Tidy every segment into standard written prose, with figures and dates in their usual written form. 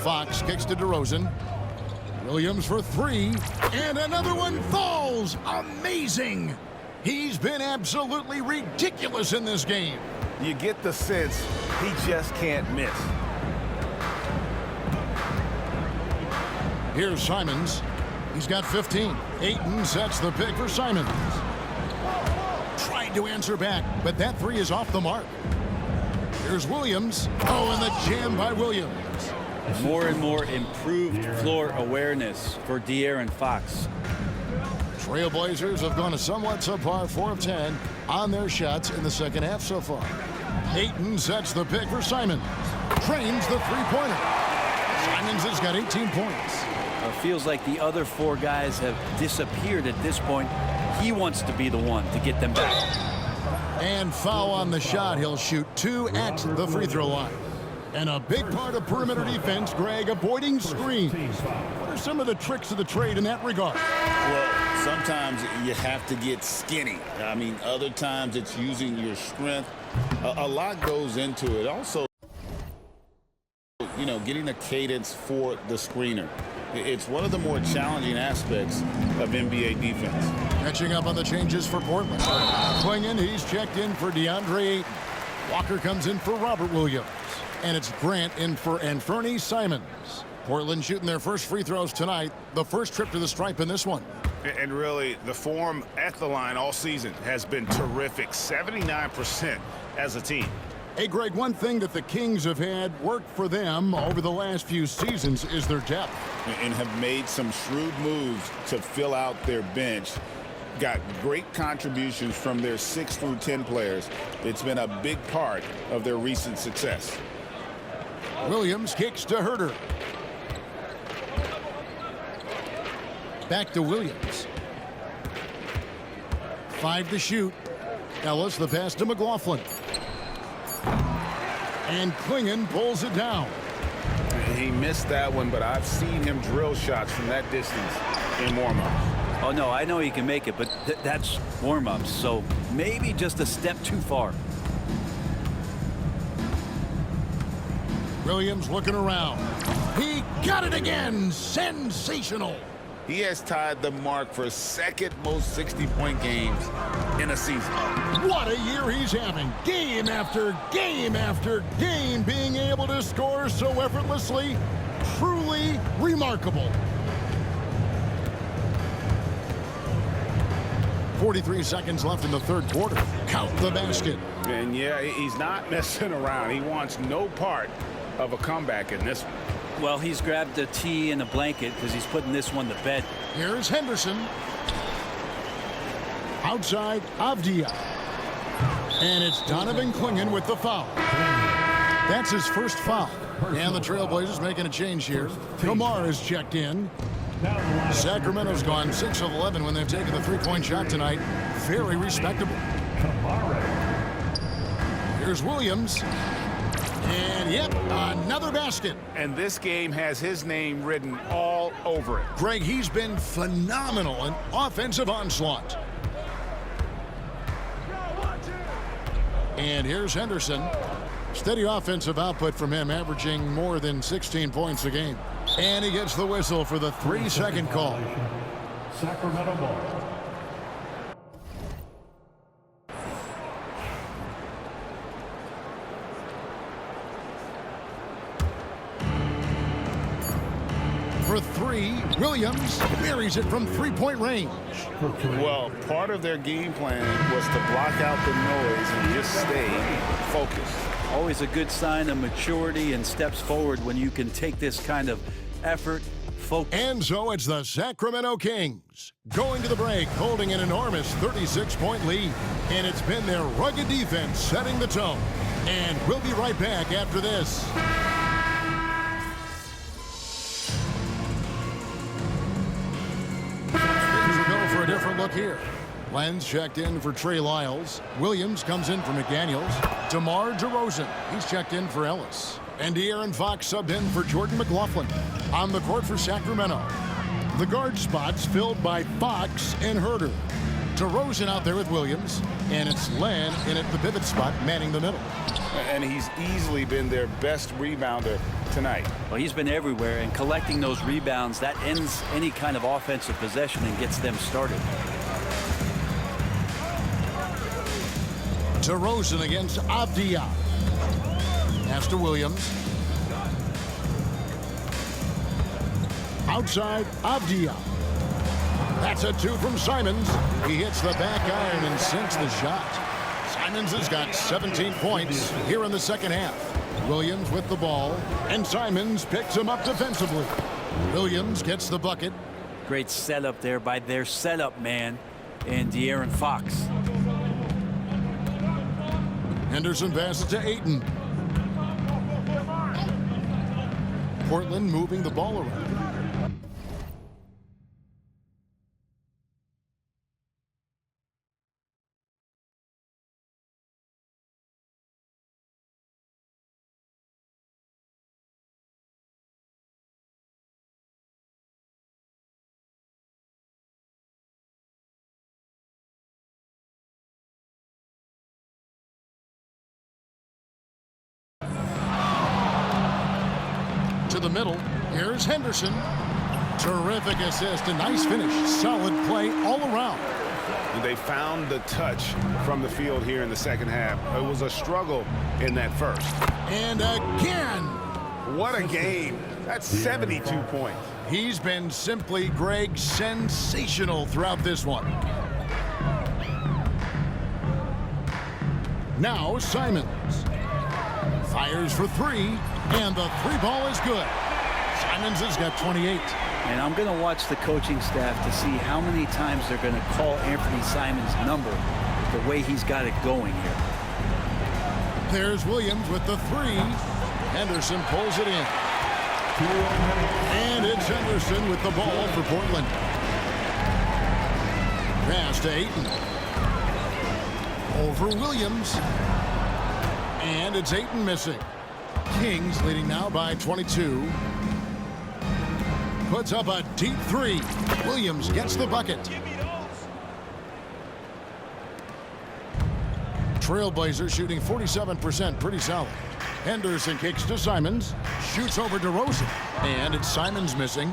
Fox kicks to DeRozan. Williams for three, and another one falls. Amazing. He's been absolutely ridiculous in this game. You get the sense he just can't miss. Here's Simons. He's got 15. Ayton sets the pick for Simons. Tried to answer back, but that three is off the mark. Here's Williams. Oh, and the jam by Williams. More and more improved floor awareness for De'Aaron Fox. Trailblazers have gone a somewhat subpar 4 of 10 on their shots in the second half so far. Ayton sets the pick for Simons. Trains the three-pointer. Simons has got 18 points. It feels like the other four guys have disappeared at this point. He wants to be the one to get them back. And foul on the shot. He'll shoot 2 at the free throw line. And a big part of perimeter defense, Greg, avoiding screens. What are some of the tricks of the trade in that regard? Well, sometimes you have to get skinny. I mean, other times it's using your strength. A lot goes into it. Also, you know, getting a cadence for the screener. It's one of the more challenging aspects of NBA defense. Catching up on the changes for Portland. Clingan, he's checked in for DeAndre Ayton. Walker comes in for Robert Williams. And it's Grant in for Anthony Simons. Portland shooting their first free throws tonight. The first trip to the stripe in this one. And really, the form at the line all season has been terrific. 79% as a team. Hey, Greg, one thing that the Kings have had work for them over the last few seasons is their depth. And have made some shrewd moves to fill out their bench. Got great contributions from their 6 through 10 players. It's been a big part of their recent success. Williams kicks to Herter. Back to Williams. 5 to shoot. Ellis the pass to McLaughlin. And Clingan pulls it down. He missed that one, but I've seen him drill shots from that distance in warm-ups. Oh, no, I know he can make it, but that's warm-ups, so maybe just a step too far. Williams looking around. He got it again. Sensational. He has tied the mark for second most 60-point games in a season. What a year he's having. Game after game after game, being able to score so effortlessly. Truly remarkable. 43 seconds left in the third quarter. Count the basket. And yeah, he's not messing around. He wants no part of a comeback in this one. Well, he's grabbed a tee and a blanket because he's putting this one to bed. Here's Henderson. Outside, Avdia. And it's Donovan Clingan with the foul. That's his first foul. And the Trailblazers making a change here. Kamar is checked in. Sacramento's gone 6 of 11 when they've taken the three-point shot tonight. Very respectable. Here's Williams. And, yep, another basket. And this game has his name written all over it. Greg, he's been phenomenal in offensive onslaught. And here's Henderson. Steady offensive output from him, averaging more than 16 points a game. And he gets the whistle for the 3-second call. Sacramento ball. For three, Williams buries it from three-point range. Well, part of their game plan was to block out the noise and just stay focused. Always a good sign of maturity and steps forward when you can take this kind of effort, focus. And so it's the Sacramento Kings going to the break, holding an enormous 36-point lead. And it's been their rugged defense setting the tone. And we'll be right back after this. We'll go for a different look here. Lenz checked in for Trey Lyles. Williams comes in for McDaniels. DeMar DeRozan, he's checked in for Ellis. And De'Aaron Fox subbed in for Jordan McLaughlin. On the court for Sacramento. The guard spots filled by Fox and Herter. DeRozan out there with Williams. And it's Len in at the pivot spot, manning the middle. And he's easily been their best rebounder tonight. Well, he's been everywhere, and collecting those rebounds, that ends any kind of offensive possession and gets them started. DeRozan against Avdia. Pass to Williams. Outside, Avdia. That's a 2 from Simons. He hits the back iron and sinks the shot. Simons has got 17 points here in the second half. Williams with the ball, and Simons picks him up defensively. Williams gets the bucket. Great setup there by their setup man and De'Aaron Fox. Henderson passes to Ayton. Portland moving the ball around. To the middle. Here's Henderson. Terrific assist, a nice finish. Solid play all around. They found the touch from the field here in the second half. It was a struggle in that first. And again. What a game. That's 72 points. He's been simply, Greg, sensational throughout this one. Now Simons. Fires for 3, and the 3 ball is good. Simons has got 28. And I'm going to watch the coaching staff to see how many times they're going to call Anthony Simons' number the way he's got it going here. There's Williams with the 3. Henderson pulls it in. And it's Henderson with the ball for Portland. Pass to Ayton. Over Williams. And it's Ayton missing. Kings leading now by 22. Puts up a deep 3. Williams gets the bucket. Trailblazers shooting 47%, pretty solid. Henderson kicks to Simons. Shoots over DeRozan. And it's Simons missing.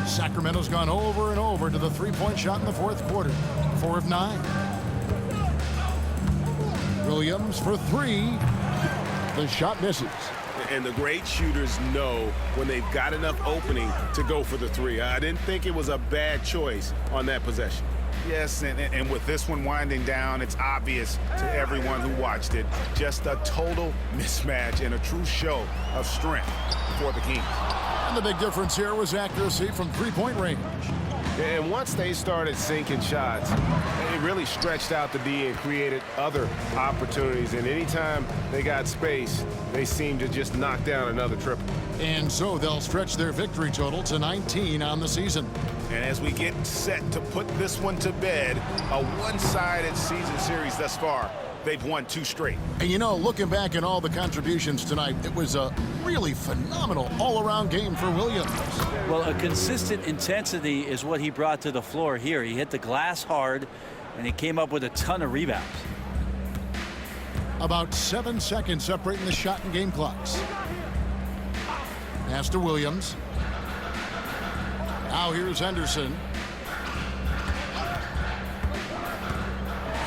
Sacramento's gone over and over to the 3-point shot in the fourth quarter. 4 of 9. Williams for 3. The shot misses. And the great shooters know when they've got enough opening to go for the 3. I didn't think it was a bad choice on that possession. Yes, and with this one winding down, it's obvious to everyone who watched it. Just a total mismatch and a true show of strength for the Kings. And the big difference here was accuracy from 3-point range. And once they started sinking shots, it really stretched out the D and created other opportunities. And anytime they got space, they seemed to just knock down another triple. And so they'll stretch their victory total to 19 on the season. And as we get set to put this one to bed, a one-sided season series thus far, they've won 2 straight. And you know, looking back at all the contributions tonight, it was a really phenomenal all-around game for Williams. Well, a consistent intensity is what he brought to the floor here. He hit the glass hard, and he came up with a ton of rebounds. About 7 seconds separating the shot and game clocks. Pass to Williams. Now here's Henderson.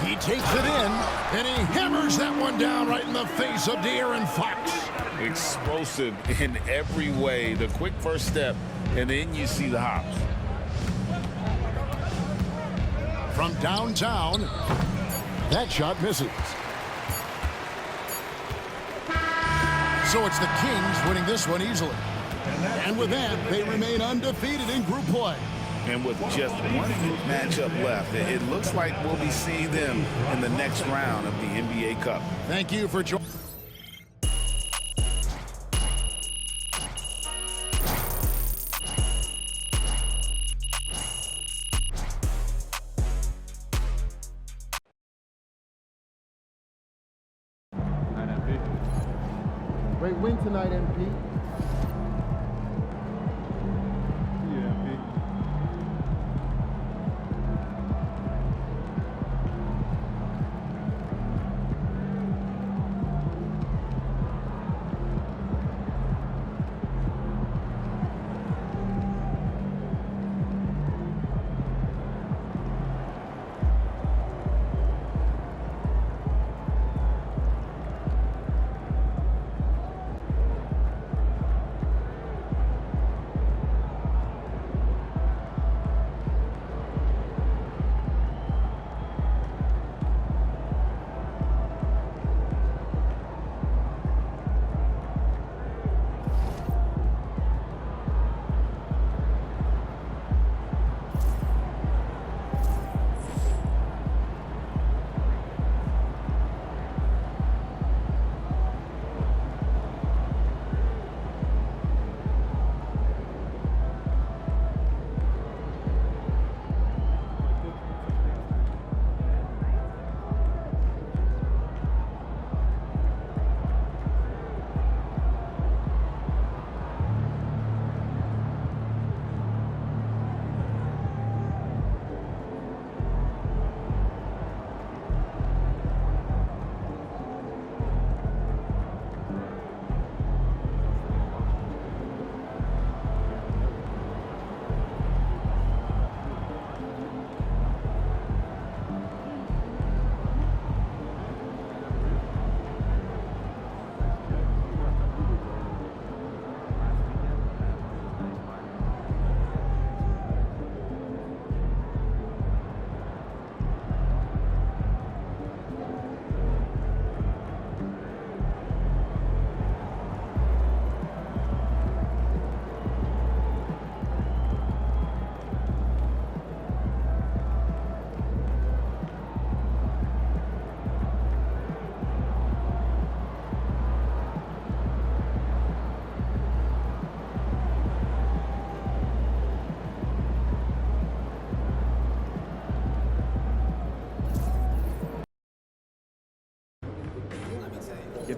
He takes it in, and he hammers that one down right in the face of De'Aaron Fox. Explosive in every way. The quick first step, and then you see the hops. From downtown, that shot misses. So it's the Kings winning this one easily. And with that, they remain undefeated in group play. And with just one group matchup left, it looks like we'll be seeing them in the next round of the NBA Cup. Thank you for joining. Great win tonight, MP.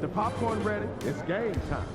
the popcorn ready? It's game time.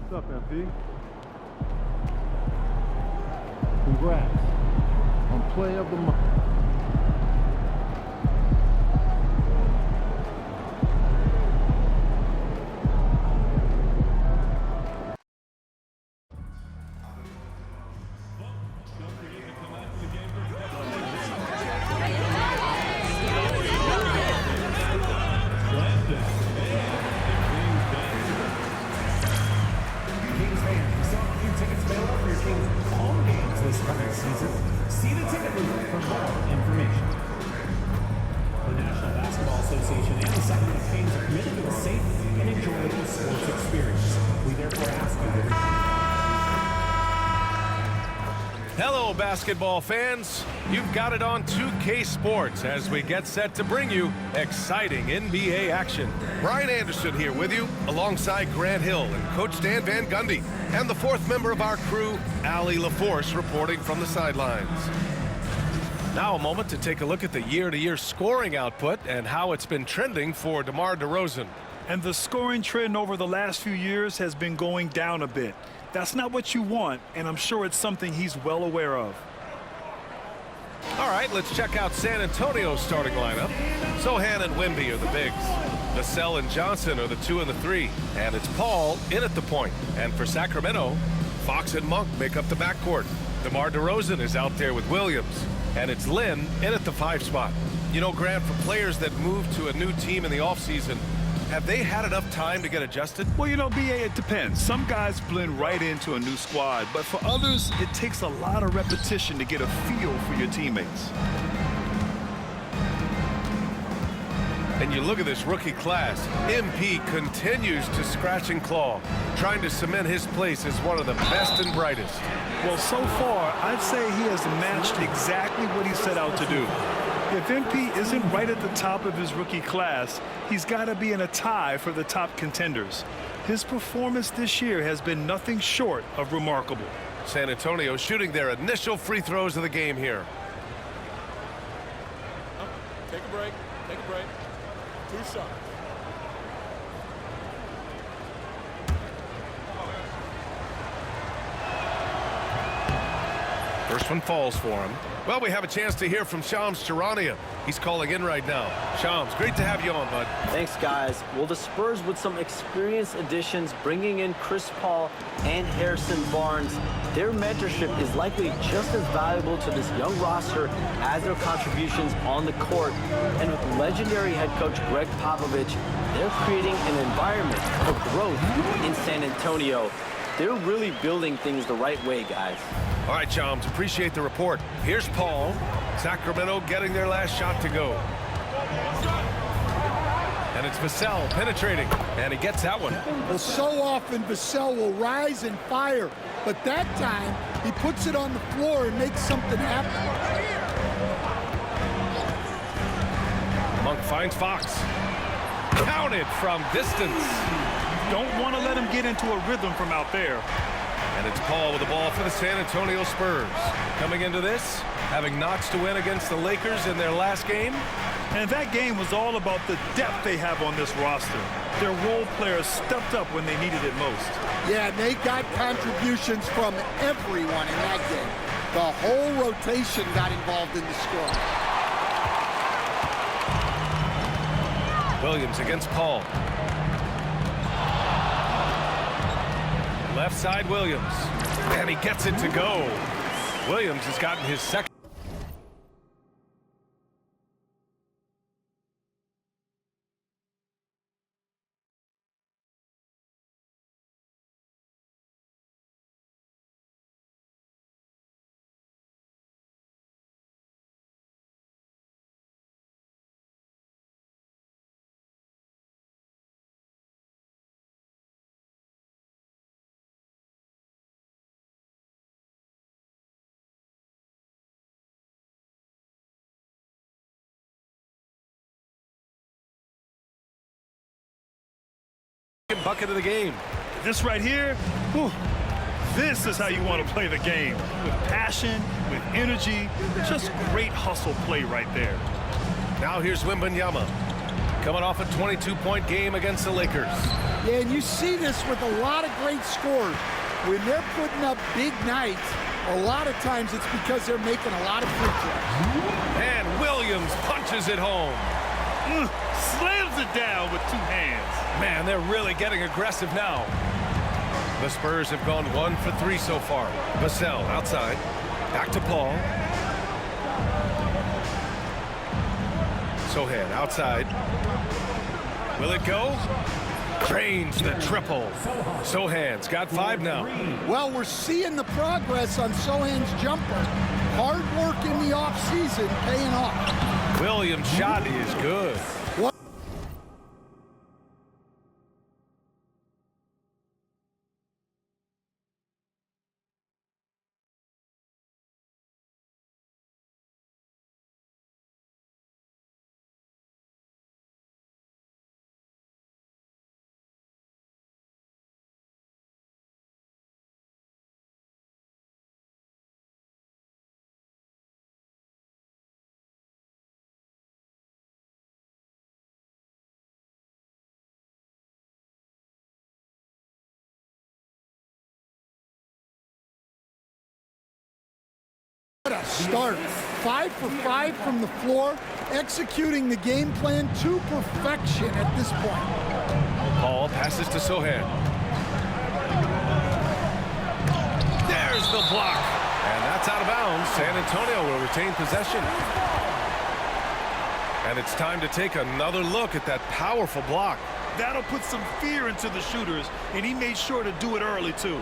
What's up, MP? Congrats on Play of the Month. Tickets available for your team's home games this coming season. See the ticket booth for more. Hello, basketball fans. You've got it on 2K Sports as we get set to bring you exciting NBA action. Brian Anderson here with you, alongside Grant Hill and Coach Dan Van Gundy, and the fourth member of our crew, Allie LaForce, reporting from the sidelines. Now a moment to take a look at the year-to-year scoring output and how it's been trending for DeMar DeRozan. And the scoring trend over the last few years has been going down a bit. That's not what you want, and I'm sure it's something he's well aware of. All right, let's check out San Antonio's starting lineup. Sohan and Wemby are the bigs. Vassell and Johnson are the 2 and the 3. And it's Paul in at the point. And for Sacramento, Fox and Monk make up the backcourt. DeMar DeRozan is out there with Williams. And it's Lynn in at the 5 spot. You know, Grant, for players that move to a new team in the offseason, have they had enough time to get adjusted? Well, you know, B.A., it depends. Some guys blend right into a new squad, but for others, it takes a lot of repetition to get a feel for your teammates. And you look at this rookie class. MP continues to scratch and claw, trying to cement his place as one of the best and brightest. Well, so far, I'd say he has matched exactly what he set out to do. If MP isn't right at the top of his rookie class, he's got to be in a tie for the top contenders. His performance this year has been nothing short of remarkable. San Antonio shooting their initial free throws of the game here. Take a break. Take a break. 2 shots. First one falls for him. Well, we have a chance to hear from Shams Charania. He's calling in right now. Shams, great to have you on, bud. Thanks, guys. Well, the Spurs with some experienced additions, bringing in Chris Paul and Harrison Barnes, their mentorship is likely just as valuable to this young roster as their contributions on the court. And with legendary head coach Greg Popovich, they're creating an environment for growth in San Antonio. They're really building things the right way, guys. All right, Shams, appreciate the report. Here's Paul. Sacramento getting their last shot to go. And it's Vassell penetrating, and he gets that one. Well, so often Vassell will rise and fire, but that time he puts it on the floor and makes something happen. Monk finds Fox. Counted from distance. Don't want to let him get into a rhythm from out there. And it's Paul with the ball for the San Antonio Spurs. Coming into this, having notched to win against the Lakers in their last game. And that game was all about the depth they have on this roster. Their role players stepped up when they needed it most. Yeah, and they got contributions from everyone in that game. The whole rotation got involved in the score. Williams against Paul. Left side Williams. And he gets it to go. Williams has gotten his second. Bucket of the game. This right here, whew, this is how you want to play the game. With passion, with energy, just great hustle play right there. Now here's Wembanyama. Coming off a 22-point game against the Lakers. Yeah, and you see this with a lot of great scores. When they're putting up big nights, a lot of times it's because they're making a lot of free throws. And Williams punches it home. Slams it down with 2 hands. Man, they're really getting aggressive now. The Spurs have gone 1 for 3 so far. Vassell outside. Back to Paul. Sohan outside. Will it go? Drains the triple. Sohan's got 5 now. Well, we're seeing the progress on Sohan's jumper. Hard work in the offseason paying off. Williams' shot is good. What a start. 5 for 5 from the floor, executing the game plan to perfection at this point. Paul passes to Sohan. There's the block. And that's out of bounds. San Antonio will retain possession. And it's time to take another look at that powerful block. That'll put some fear into the shooters, and he made sure to do it early, too.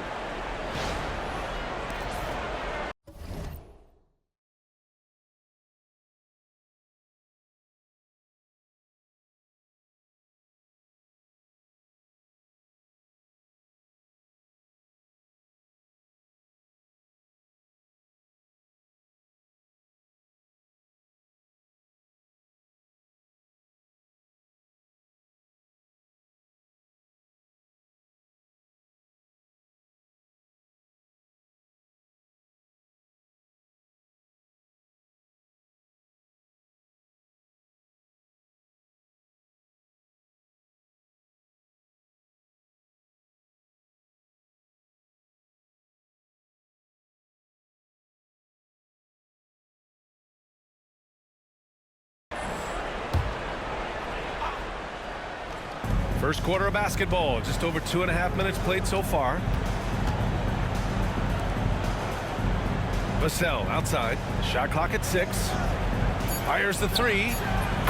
First quarter of basketball, just over 2.5 minutes played so far. Vassell outside, shot clock at 6. Fires the 3,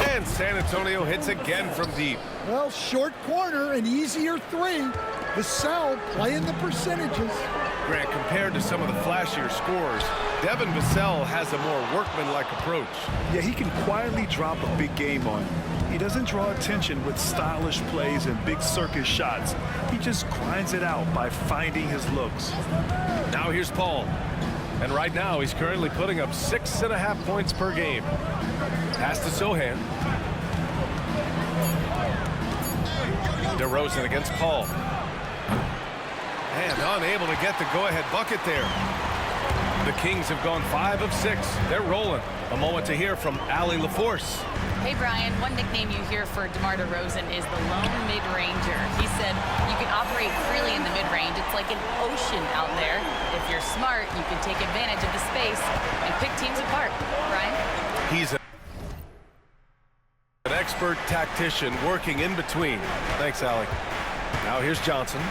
and San Antonio hits again from deep. Well, short corner, an easier 3. Vassell playing the percentages. Grant, compared to some of the flashier scorers, Devin Vassell has a more workmanlike approach. Yeah, he can quietly drop a big game on you. He doesn't draw attention with stylish plays and big circus shots. He just grinds it out by finding his looks. Now here's Paul. And right now he's currently putting up 6.5 points per game. Pass to Sohan. DeRozan against Paul. And unable to get the go-ahead bucket there. The Kings have gone 5 of 6. They're rolling. A moment to hear from Allie LaForce. Hey, Brian, one nickname you hear for DeMar DeRozan is the lone mid-ranger. He said you can operate freely in the mid-range. It's like an ocean out there. If you're smart, you can take advantage of the space and pick teams apart. Brian? He's an expert tactician working in between. Thanks, Allie. Now here's Johnson.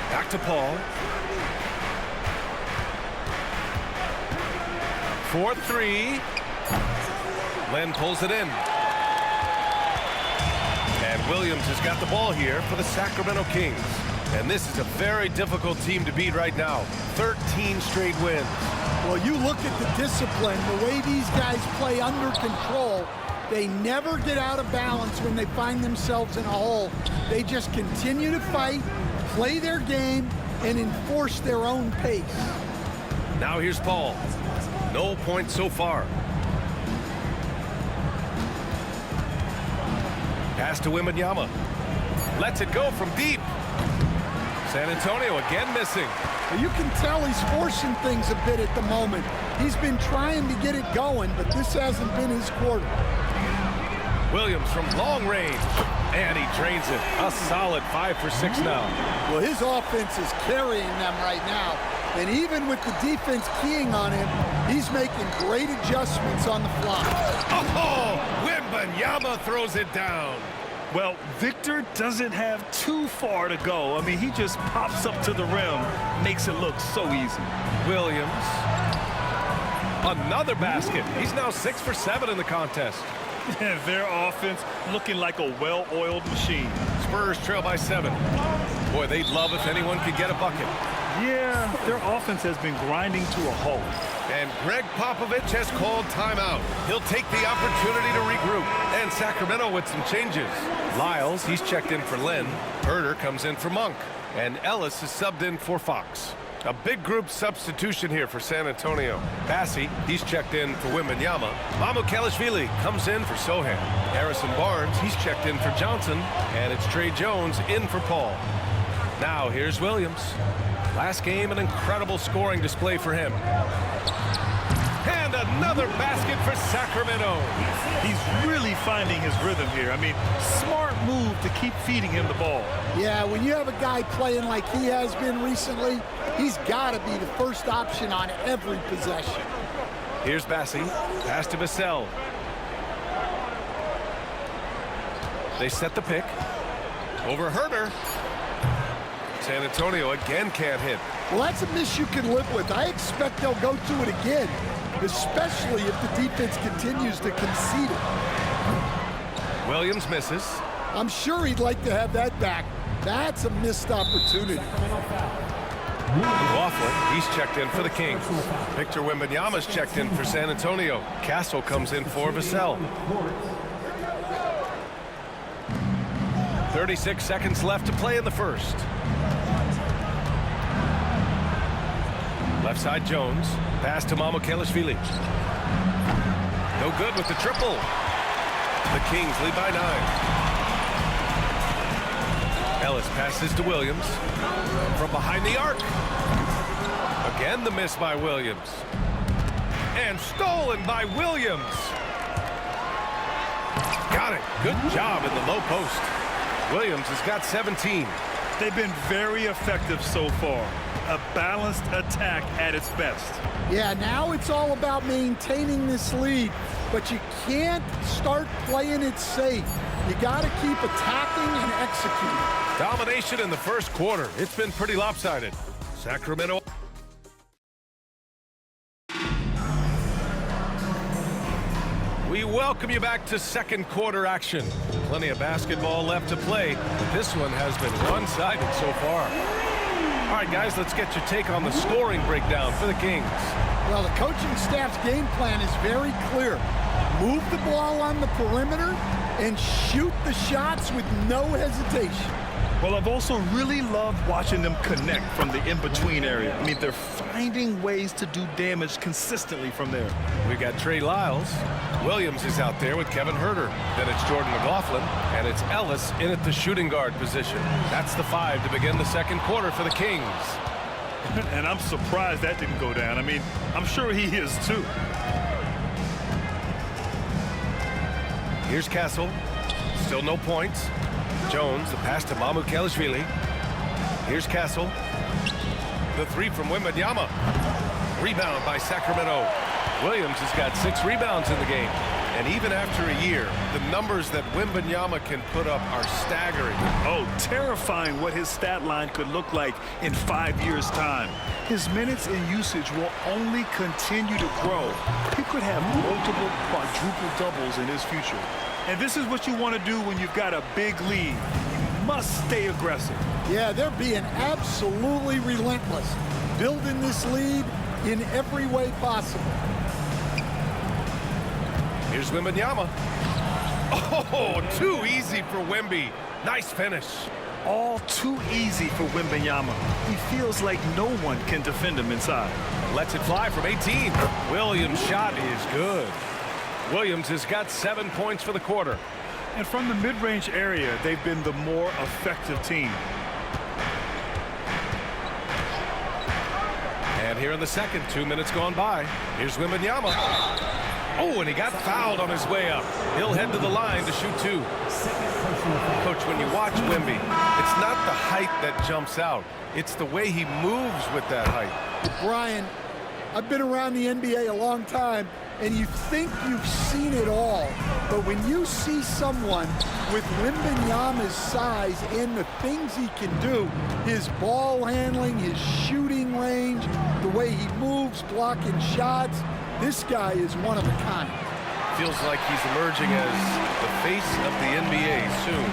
Back to Paul. 4-3. Len pulls it in. And Williams has got the ball here for the Sacramento Kings. And this is a very difficult team to beat right now. 13 straight wins. Well, you look at the discipline, the way these guys play under control. They never get out of balance when they find themselves in a hole. They just continue to fight, play their game, and enforce their own pace. Now here's Paul. No points so far. Pass to Wembanyama. Lets it go from deep. San Antonio again missing. Well, you can tell he's forcing things a bit at the moment. He's been trying to get it going, but this hasn't been his quarter. Williams from long range. And he drains it. A solid 5 for 6 now. Well, his offense is carrying them right now. And even with the defense keying on him, he's making great adjustments on the fly. Oh, Wembanyama throws it down. Well, Victor doesn't have too far to go. I mean, he just pops up to the rim, makes it look so easy. Williams. Another basket. He's now 6 for 7 in the contest. Their offense looking like a well-oiled machine. Spurs trail by 7. Boy, they'd love if anyone could get a bucket. Yeah, their offense has been grinding to a halt. And Greg Popovich has called timeout. He'll take the opportunity to regroup. And Sacramento with some changes. Lyles, he's checked in for Len. Herter comes in for Monk. And Ellis is subbed in for Fox. A big group substitution here for San Antonio. Bassey, he's checked in for Wembanyama. Mycareer comes in for Sohan. Harrison Barnes, he's checked in for Johnson. And it's Trey Jones in for Paul. Now here's Williams. Last game, an incredible scoring display for him. And Another basket for Sacramento. He's really finding his rhythm here. I mean, smart move to keep feeding him the ball. Yeah, when you have a guy playing like he has been recently, he's got to be the first option on every possession. Here's Bassi. Pass to Vassell. They set the pick. Over Herter. San Antonio again can't hit. Well, that's a miss you can live with. I expect they'll go to it again, especially if the defense continues to concede it. Williams misses. I'm sure he'd like to have that back. That's a missed opportunity. Laughlin, he's checked in for the Kings. Victor Wembanyama's checked in for San Antonio. Castle comes in for Vassell. 36 seconds left to play in the first. Left side Jones. Pass to Mycareer. No good with the triple. The Kings lead by 9. Ellis passes to Williams. From behind the arc. Again the miss by Williams. And stolen by Williams. Got it. Good job in the low post. Williams has got 17. They've been very effective so far. A balanced attack at its best. Yeah, now it's all about maintaining this lead, but you can't start playing it safe. You got to keep attacking and executing. Domination in the first quarter. It's been pretty lopsided. Sacramento. We welcome you back to second quarter action. Plenty of basketball left to play, but this one has been one-sided so far. All right, guys, let's get your take on the scoring breakdown for the Kings. Well, the coaching staff's game plan is very clear. Move the ball on the perimeter and shoot the shots with no hesitation. Well, I've also really loved watching them connect from the in-between area. I mean, they're finding ways to do damage consistently from there. We've got Trey Lyles. Williams is out there with Kevin Herter. Then it's Jordan McLaughlin, and it's Ellis in at the shooting guard position. That's the 5 to begin the second quarter for the Kings. And I'm surprised that didn't go down. I mean, I'm sure he is too. Here's Castle. Still no points. Jones, the pass to Mycareer. Here's Castle. The 3 from Wembanyama. Rebound by Sacramento. Williams has got 6 rebounds in the game. And even after a year, the numbers that Wembanyama can put up are staggering. Oh, terrifying what his stat line could look like in 5 years' time. His minutes and usage will only continue to grow. He could have multiple quadruple doubles in his future. And this is what you want to do when you've got a big lead. You must stay aggressive. Yeah, they're being absolutely relentless, building this lead in every way possible. Here's Wembanyama. Oh, too easy for Wemby. Nice finish. All too easy for Wembanyama. He feels like no one can defend him inside. Lets it fly from 18. Williams' shot is good. Williams has got 7 points for the quarter. And from the mid-range area, they've been the more effective team. And here in the second, 2 minutes gone by. Here's Wembanyama. Oh, and he got fouled on his way up. He'll head to the line to shoot 2. Coach, when you watch Wemby, it's not the height that jumps out. It's the way he moves with that height. Brian, I've been around the NBA a long time, and you think you've seen it all. But when you see someone with Wembanyama's size and the things he can do, his ball handling, his shooting range, the way he moves, blocking shots, this guy is one of a kind. Feels like he's emerging as the face of the NBA soon.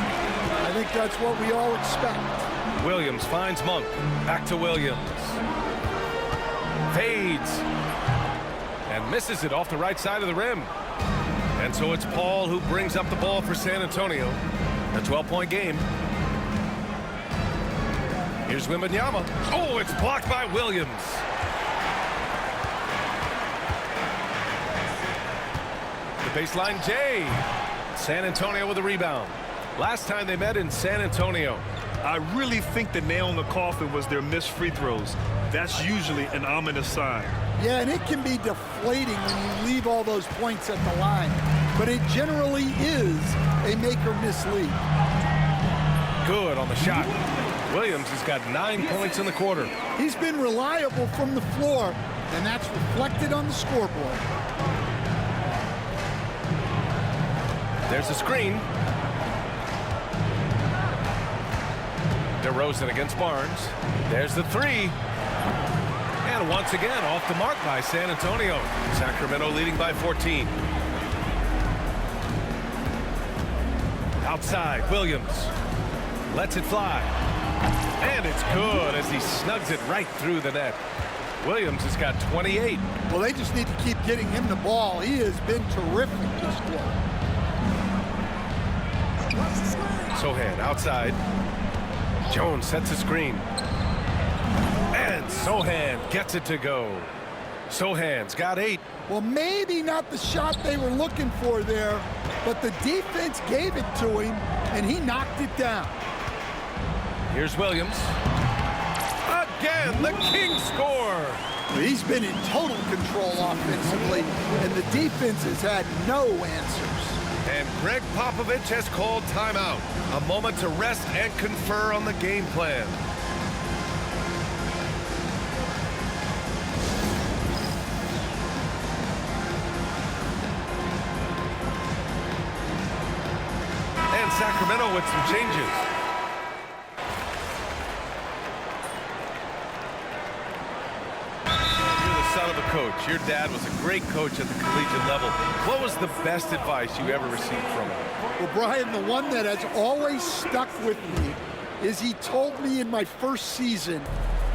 I think that's what we all expect. Williams finds Monk. Back to Williams. Fades. And misses it off the right side of the rim. And so it's Paul who brings up the ball for San Antonio. A 12-point game. Here's Wembanyama. Oh, it's blocked by Williams. The baseline Jay. San Antonio with a rebound. Last time they met in San Antonio, I really think the nail in the coffin was their missed free throws. That's usually an ominous sign. Yeah, and it can be deflating when you leave all those points at the line. But it generally is a make or miss lead. Good on the shot. Williams has got 9 points in the quarter. He's been reliable from the floor, and that's reflected on the scoreboard. There's a screen. DeRozan against Barnes. There's the three. And once again, off the mark by San Antonio. Sacramento leading by 14. Outside, Williams lets it fly. And it's good as he snugs it right through the net. Williams has got 28. Well, they just need to keep getting him the ball. He has been terrific this quarter. Sohan outside. Jones sets a screen. And Sohan gets it to go. Sohan's got 8. Well, maybe not the shot they were looking for there, but the defense gave it to him, and he knocked it down. Here's Williams. Again, the King score. He's been in total control offensively, and the defense has had no answers. And Greg Popovich has called timeout. A moment to rest and confer on the game plan. And Sacramento with some changes. Son of a coach. Your dad was a great coach at the collegiate level. What was the best advice you ever received from him? Well, Brian, the one that has always stuck with me is he told me in my first season,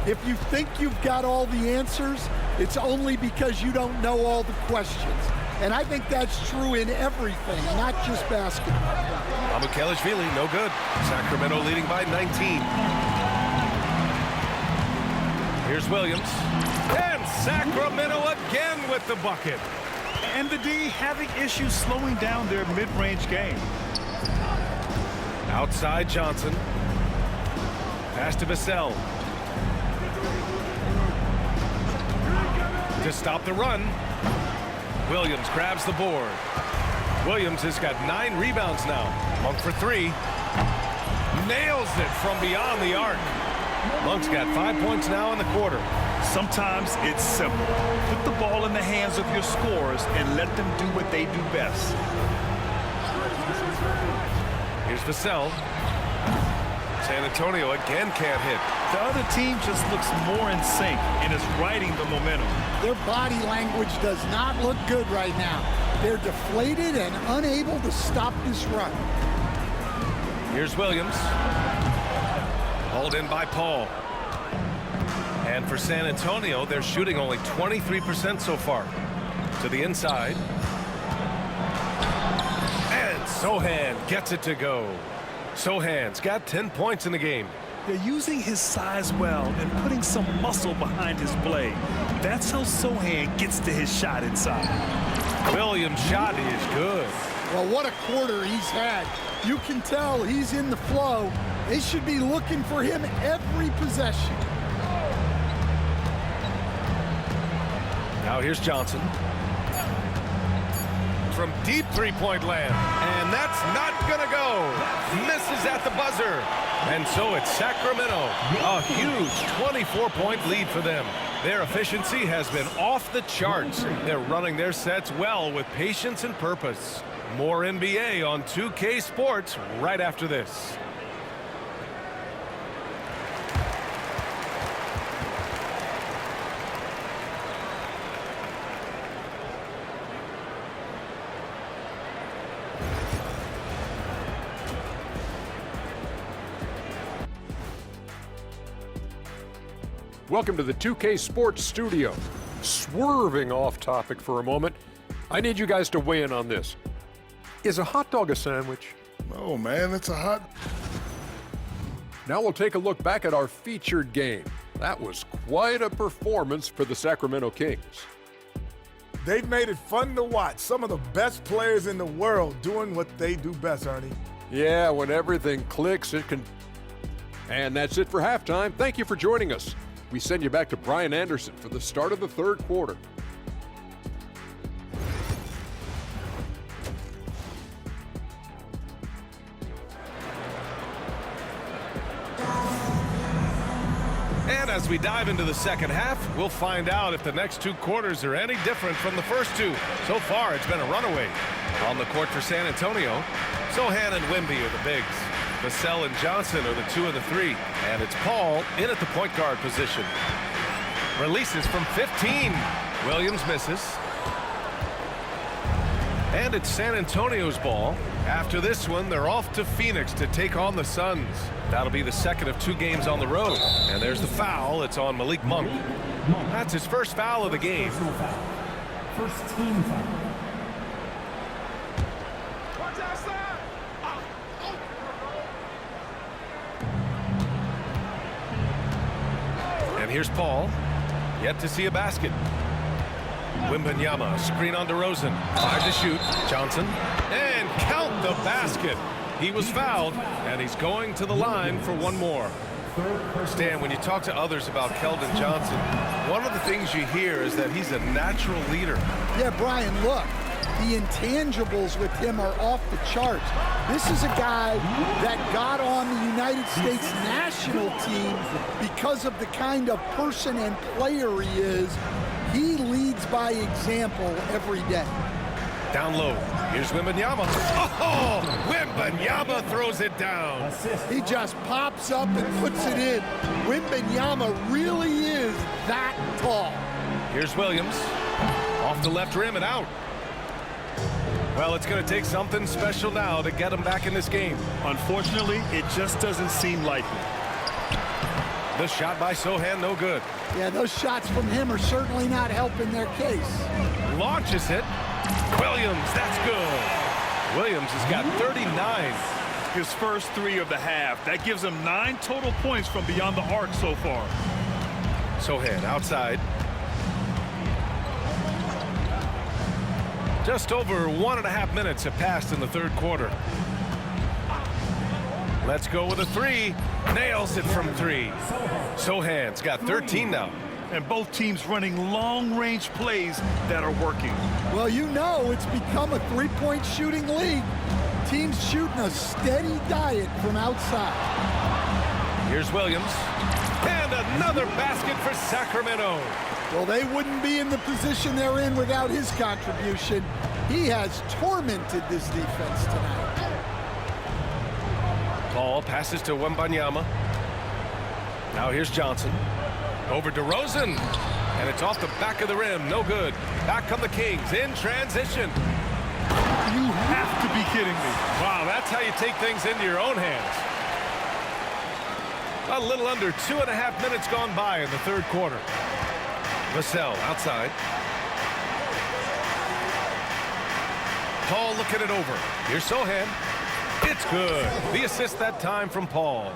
if you think you've got all the answers, it's only because you don't know all the questions. And I think that's true in everything, not just basketball. Mycareer, no good. Sacramento leading by 19. Here's Williams. And Sacramento again with the bucket. And the D having issues slowing down their mid-range game. Outside Johnson. Pass to Vassell. To stop the run. Williams grabs the board. Williams has got 9 rebounds now. Monk for 3. Nails it from beyond the arc. Monk's got 5 points now in the quarter. Sometimes it's simple. Put the ball in the hands of your scorers and let them do what they do best. Here's Vassell. San Antonio again can't hit. The other team just looks more in sync and is riding the momentum. Their body language does not look good right now. They're deflated and unable to stop this run. Here's Williams. Hauled in by Paul. And for San Antonio, they're shooting only 23% so far. To the inside. And Sohan gets it to go. Sohan's got 10 points in the game. They're using his size well and putting some muscle behind his blade. That's how Sohan gets to his shot inside. Williams' shot is good. Well, what a quarter he's had. You can tell he's in the flow. They should be looking for him every possession. Now here's Johnson. From deep three-point land. And that's not going to go. Misses at the buzzer. And so it's Sacramento. A huge 24-point lead for them. Their efficiency has been off the charts. They're running their sets well with patience and purpose. More NBA on 2K Sports right after this. Welcome to the 2K Sports Studio. Swerving off topic for a moment, I need you guys to weigh in on this. Is a hot dog a sandwich? No, man, it's a hot... Now we'll take a look back at our featured game. That was quite a performance for the Sacramento Kings. They've made it fun to watch. Some of the best players in the world doing what they do best, Ernie. Yeah, when everything clicks, it can And that's it for halftime. Thank you for joining us. We send you back to Brian Anderson for the start of the third quarter. And as we dive into the second half, we'll find out if the next two quarters are any different from the first two. So far, it's been a runaway. On the court for San Antonio, Sohan and Wemby are the bigs. Vassell and Johnson are the 2 and the 3. And it's Paul in at the point guard position. Releases from 15. Williams misses. And it's San Antonio's ball. After this one, they're off to Phoenix to take on the Suns. That'll be the second of 2 games on the road. And there's the foul. It's on Malik Monk. That's his first foul of the game. First team foul. And here's Paul. Yet to see a basket. Wembanyama, screen on DeRozan. 5 to shoot. Johnson. And count the basket. He was fouled, and he's going to the line for one more. Stan, when you talk to others about Keldon Johnson, one of the things you hear is that he's a natural leader. Yeah, Brian, look. The intangibles with him are off the charts. This is a guy that got on the United States national team because of the kind of person and player he is. He leads by example every day. Down low. Here's Wembanyama. Oh, Wembanyama throws it down. He just pops up and puts it in. Wembanyama really is that tall. Here's Williams. Off the left rim and out. Well, it's going to take something special now to get him back in this game. Unfortunately, it just doesn't seem likely. The shot by Sohan, no good. Yeah, those shots from him are certainly not helping their case. Launches it. Williams, that's good. Williams has got 39. His first 3 of the half. That gives him 9 total points from beyond the arc so far. Sohan outside. Just over 1.5 minutes have passed in the third quarter. Let's go with a 3. Nails it from 3. Sohan's got 13 now. And both teams running long-range plays that are working. Well, you know it's become a three-point shooting league. Teams shooting a steady diet from outside. Here's Williams. And another basket for Sacramento. Well, they wouldn't be in the position they're in without his contribution. He has tormented this defense tonight. Paul passes to Wembanyama. Now here's Johnson. Over DeRozan. And it's off the back of the rim. No good. Back come the Kings in transition. You have to be kidding me. Wow, that's how you take things into your own hands. A little under 2.5 minutes gone by in the third quarter. Vassell outside. Paul looking it over. Here's Sohan. It's good. The assist that time from Paul.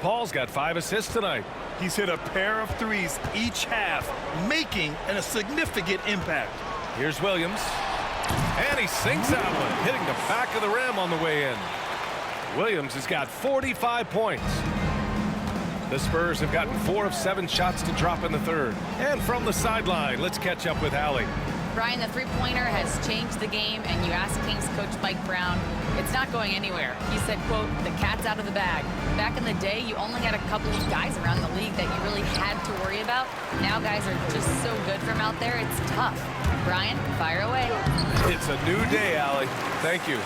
Paul's got 5 assists tonight. He's hit a pair of 3s each half, making a significant impact. Here's Williams. And he sinks that one, hitting the back of the rim on the way in. Williams has got 45 points. The Spurs have gotten 4 of 7 shots to drop in the third. And from the sideline, let's catch up with Allie. Brian, the three-pointer has changed the game, and you ask Kings coach Mike Brown, it's not going anywhere. He said, quote, the cat's out of the bag. Back in the day, you only had a couple of guys around the league that you really had to worry about. Now guys are just so good from out there, it's tough. Brian, fire away. It's a new day, Allie. Thank you.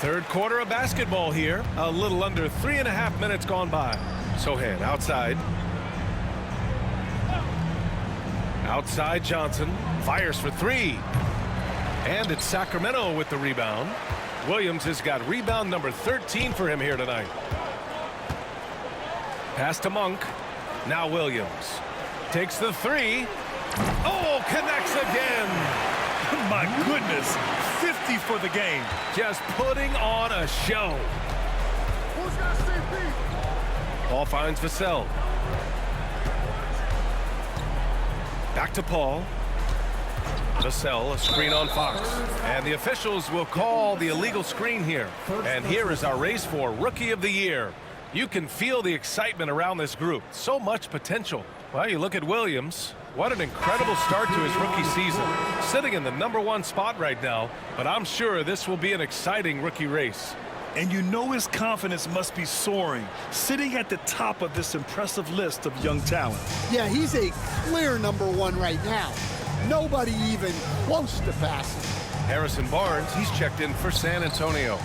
Third quarter of basketball here. A little under 3.5 minutes gone by. Sohan outside. Outside Johnson. Fires for 3. And it's Sacramento with the rebound. Williams has got rebound number 13 for him here tonight. Pass to Monk. Now Williams. Takes the 3. Oh, connects again. My goodness. 50 for the game. Just putting on a show. Paul finds Vassell. Back to Paul. Vassell, a screen on Fox. And the officials will call the illegal screen here. And here is our race for Rookie of the Year. You can feel the excitement around this group. So much potential. Well, you look at Williams. What an incredible start to his rookie season. Sitting in the #1 spot right now, but I'm sure this will be an exciting rookie race. And you know his confidence must be soaring, sitting at the top of this impressive list of young talent. Yeah, he's a clear #1 right now. Nobody even close to passing. Harrison Barnes, he's checked in for San Antonio.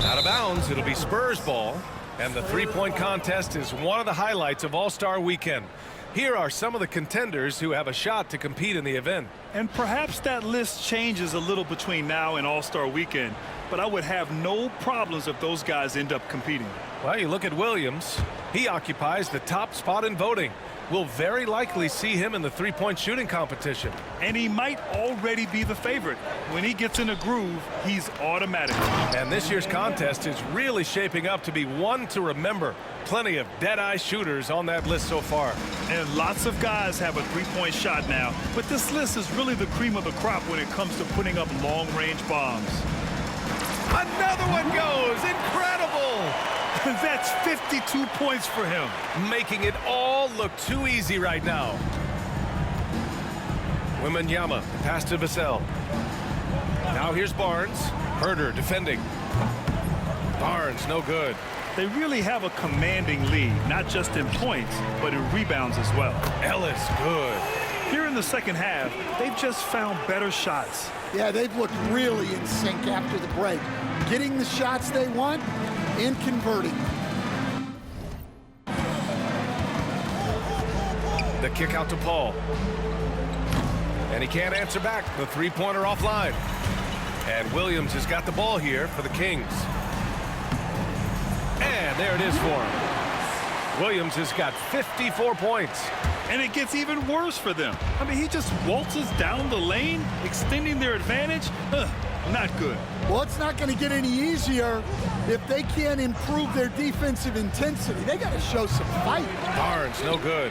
Out of bounds, it'll be Spurs ball. And the three-point contest is one of the highlights of All-Star Weekend. Here are some of the contenders who have a shot to compete in the event. And perhaps that list changes a little between now and All-Star Weekend, but I would have no problems if those guys end up competing. Well, you look at Williams. He occupies the top spot in voting. We'll very likely see him in the three-point shooting competition. And he might already be the favorite. When he gets in a groove, he's automatic. And this year's contest is really shaping up to be one to remember. Plenty of dead-eye shooters on that list so far. And lots of guys have a three-point shot now, but this list is really the cream of the crop when it comes to putting up long-range bombs. Another one goes! Incredible! That's 52 points for him. Making it all look too easy right now. Wembanyama, pass to Vassell. Now here's Barnes. Herder defending. Barnes, no good. They really have a commanding lead, not just in points, but in rebounds as well. Ellis, good. Here in the second half, they've just found better shots. Yeah, they've looked really in sync after the break. Getting the shots they want and converting. The kick out to Paul. And he can't answer back. The three-pointer offline. And Williams has got the ball here for the Kings. And there it is for him. Williams has got 54 points. And it gets even worse for them. I mean, he just waltzes down the lane, extending their advantage. Not good. Well, it's not going to get any easier if they can't improve their defensive intensity. They got to show some fight. Barnes, no good.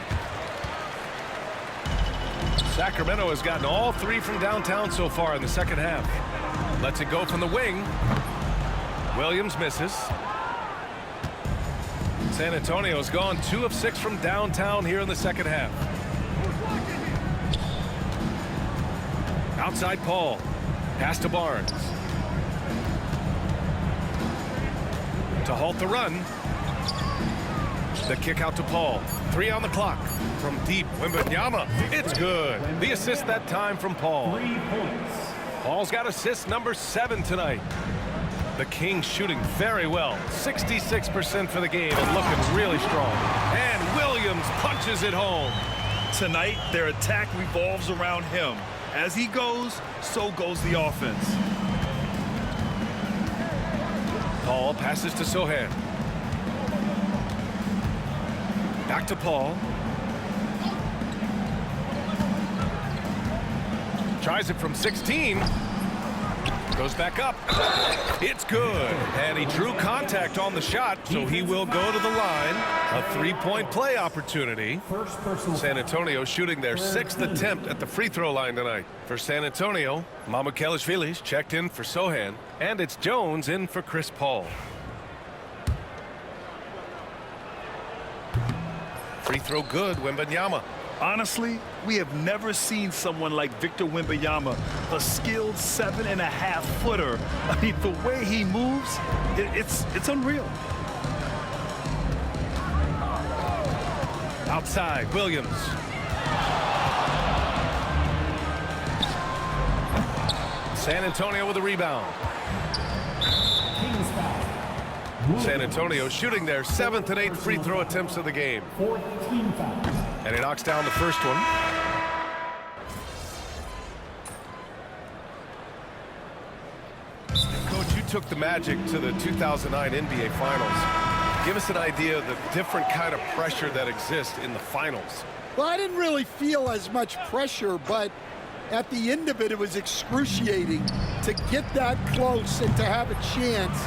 Sacramento has gotten all three from downtown so far in the second half. Lets it go from the wing. Williams misses. San Antonio's gone 2 of 6 from downtown here in the second half. Outside Paul. Pass to Barnes. To halt the run. The kick out to Paul. 3 on the clock. From deep, Wembanyama. It's good. The assist that time from Paul. 3 points. Paul's got assist number 7 tonight. The Kings shooting very well. 66% for the game and looking really strong. And Williams punches it home. Tonight, their attack revolves around him. As he goes, so goes the offense. Paul passes to Sohan. Back to Paul. Tries it from 16. Goes back up. It's good. And he drew contact on the shot, so he will go to the line. A 3-point play opportunity. San Antonio shooting their 6th attempt at the free throw line tonight. For San Antonio, Mycareer's checked in for Sohan. And it's Jones in for Chris Paul. Free throw good, Wembanyama. Honestly, we have never seen someone like Victor Wembanyama, a skilled 7.5-footer. I mean, the way he moves, it's unreal. Outside, Williams. San Antonio with a rebound. San Antonio shooting their 7th and 8th free throw attempts of the game. 14 fouls. And he knocks down the first one. Coach, you took the Magic to the 2009 NBA Finals. Give us an idea of the different kind of pressure that exists in the finals. Well, I didn't really feel as much pressure, but at the end of it, it was excruciating to get that close and to have a chance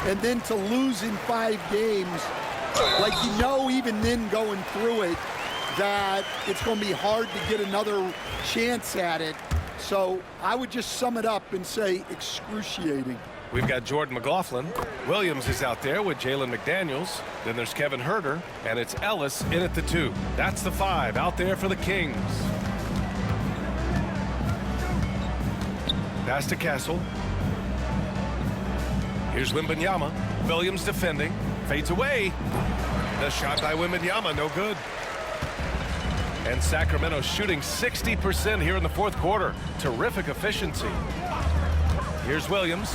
and then to lose in 5 games. Like, even then going through it, that it's going to be hard to get another chance at it. So I would just sum it up and say excruciating. We've got Jordan McLaughlin. Williams is out there with Jalen McDaniels. Then there's Kevin Herter, and it's Ellis in at the 2. That's the 5 out there for the Kings. Pass to Castle. Here's Wembanyama. Williams defending. Fades away. The shot by Wembanyama, no good. And Sacramento shooting 60% here in the fourth quarter. Terrific efficiency. Here's Williams.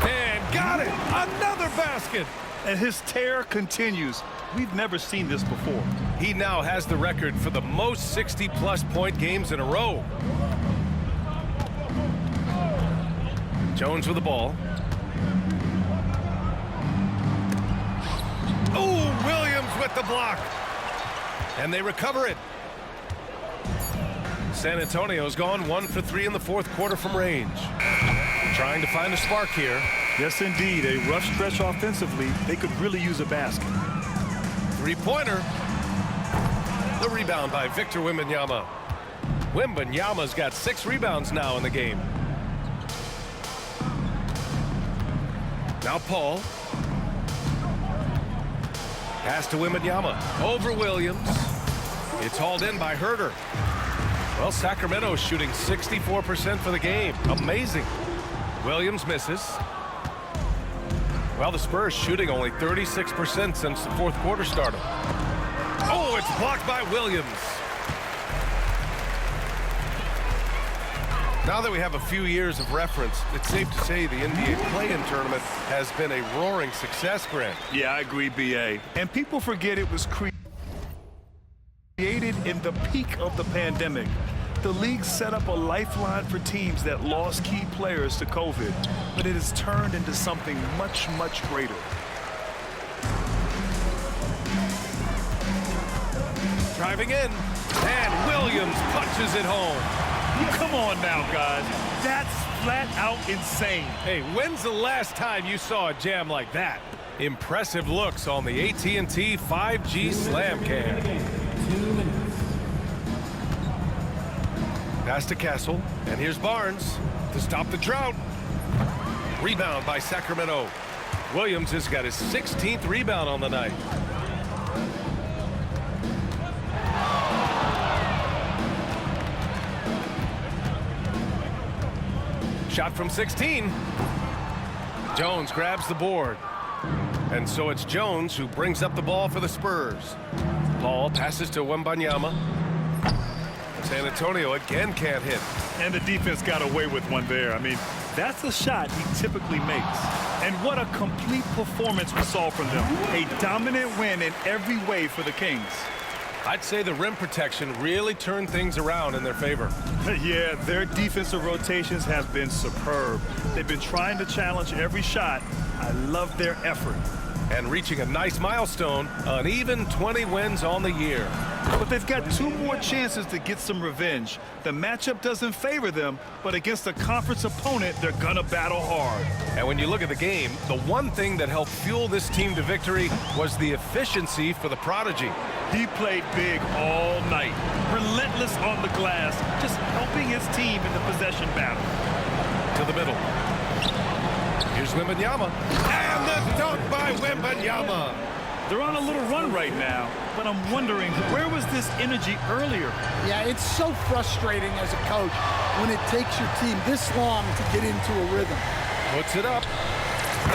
And got it! Another basket! And his tear continues. We've never seen this before. He now has the record for the most 60-plus point games in a row. Jones with the ball. Oh, Williams with the block. And they recover it. San Antonio's gone 1 for 3 in the fourth quarter from range. Trying to find a spark here. Yes, indeed. A rough stretch offensively. They could really use a basket. Three-pointer. The rebound by Victor Wembanyama. Wembanyama's got 6 rebounds now in the game. Now Paul. Pass to Wembanyama. Over Williams. It's hauled in by Herter. Well, Sacramento's shooting 64% for the game. Amazing. Williams misses. Well, the Spurs shooting only 36% since the fourth quarter started. Oh, it's blocked by Williams. Now that we have a few years of reference, it's safe to say the NBA play-in tournament has been a roaring success, Grant. Yeah, I agree, B.A. And people forget it was created in the peak of the pandemic. The league set up a lifeline for teams that lost key players to COVID, but it has turned into something much, much greater. Driving in, and Williams punches it home. Come on now, guys. That's flat out insane. Hey, when's the last time you saw a jam like that? Impressive looks on the AT&T 5G Slam Cam. 2 minutes. Pass to Castle, and here's Barnes to stop the drought. Rebound by Sacramento. Williams has got his 16th rebound on the night. Shot from 16. Jones grabs the board. And so it's Jones who brings up the ball for the Spurs. Paul passes to Wembanyama. San Antonio again can't hit. And the defense got away with one there. I mean, that's a shot he typically makes. And what a complete performance we saw from them. A dominant win in every way for the Kings. I'd say the rim protection really turned things around in their favor. Yeah, their defensive rotations have been superb. They've been trying to challenge every shot. I love their effort. And reaching a nice milestone, an even 20 wins on the year. But they've got 2 more chances to get some revenge. The matchup doesn't favor them, but against a conference opponent, they're gonna battle hard. And when you look at the game, the one thing that helped fuel this team to victory was the efficiency for the prodigy. He played big all night, relentless on the glass, just helping his team in the possession battle. To the middle. Here's Wembanyama. And the dunk by Wembanyama. They're on a little run right now, but I'm wondering, where was this energy earlier? Yeah, it's so frustrating as a coach when it takes your team this long to get into a rhythm. Puts it up.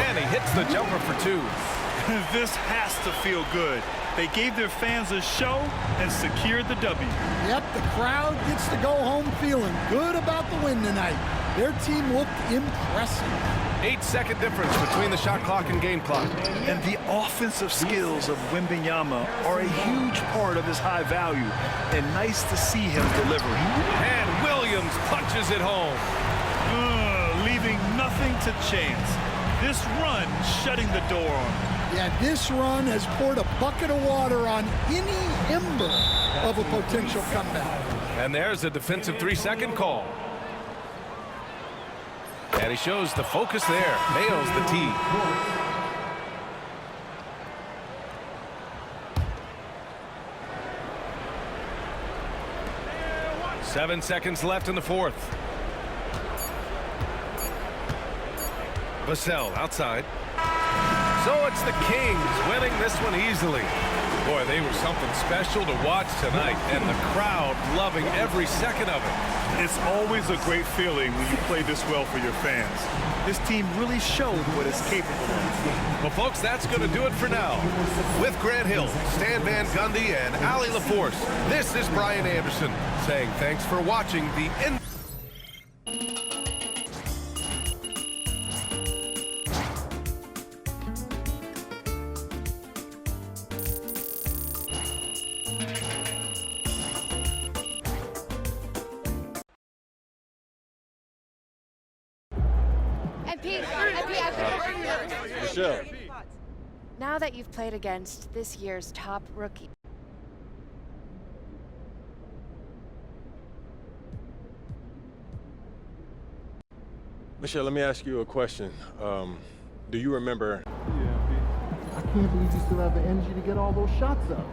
And he hits the jumper for 2. This has to feel good. They gave their fans a show and secured the W. Yep, the crowd gets to go home feeling good about the win tonight. Their team looked impressive. 8-second difference between the shot clock and game clock. And the offensive skills of Wembanyama are a huge part of his high value. And nice to see him delivering. And Williams punches it home. Leaving nothing to chance. This run shutting the door on him. Yeah, this run has poured a bucket of water on any ember of a potential comeback. And there's a defensive 3-second call. And he shows the focus there. Nails the tee. 7 seconds left in the fourth. Vassell outside. So it's the Kings winning this one easily. Boy, they were something special to watch tonight, and the crowd loving every second of it. It's always a great feeling when you play this well for your fans. This team really showed what it's capable of. Well, folks, that's going to do it for now. With Grant Hill, Stan Van Gundy, and Allie LaForce, this is Brian Anderson saying thanks for watching the end. Michelle. Now that you've played against this year's top rookie. Michelle, let me ask you a question. Do you remember? Yeah, I can't believe you still have the energy to get all those shots up.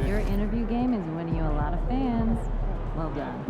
Your interview game is winning you a lot of fans. Well done.